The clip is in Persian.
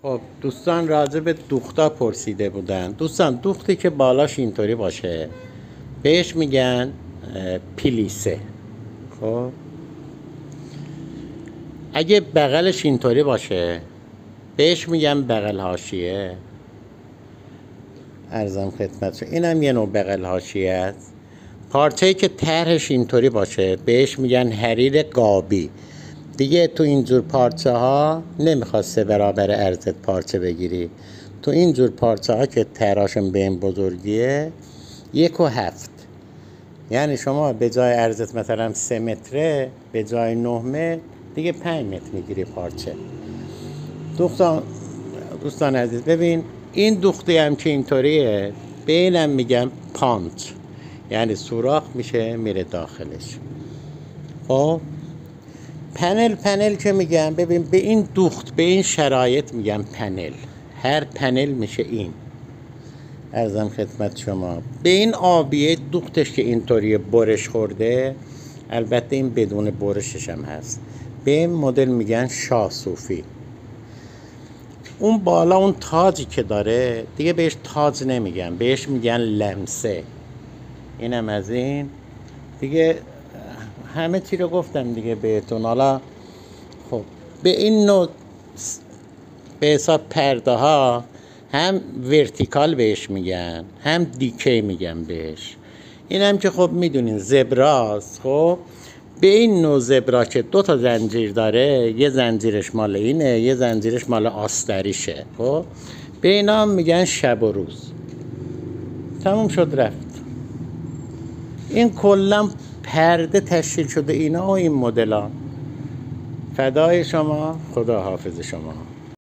خب دوستان راجع به دوختا پرسیده بودن. دوستان دوختی که بالاش اینطوری باشه بهش میگن پلیسه. خب اگه بغلش اینطوری باشه بهش میگن بغل حاشیه. عرضم خدمتتون اینم یه نوع بغل حاشیه است. پارچه‌ای که طرحش اینطوری باشه بهش میگن حریر قابی. دیگه تو اینجور پارچه ها نمیخواد 3 برابر عرضت پارچه بگیری. تو اینجور پارچه ها که طرحشون به این بزرگیه 1.7، یعنی شما به جای عرضت مثلا 3 متره به جای 9 متر دیگه 5 متر میگیری پارچه. دوستان عزیز ببین این دوختی هم که اینطوریه به اینم میگم پانچ، یعنی سوراخ میشه میره داخلش. خب پنل که میگم ببین به این دوخت به این شرایط میگم پنل. هر پنل میشه این. عرضم خدمت شما به این آبیه دوختش که اینطوری برش خورده، البته این بدون برشش هم هست، به این مدل میگن شاه صوفی. اون بالا اون تاجی که داره دیگه بهش تاج نمیگن، بهش میگن لمسه. اینم از این دیگه. همه چی رو گفتم دیگه بهتون. حالا خب به این نوع به حساب پرده ها هم ورتیکال بهش میگن هم دیکه میگن بهش. این هم که خب میدونین زبراست. خب به این نوع زبرا که 2 تا زنجیر داره، یه زنجیرش مال اینه یه زنجیرش مال آستریشه، خب به اینا هم میگن شب و روز. تموم شد رفت. این کلا پرده تشکیل شده اینا و این مدل ها. فدای شما، خدا حافظ شما.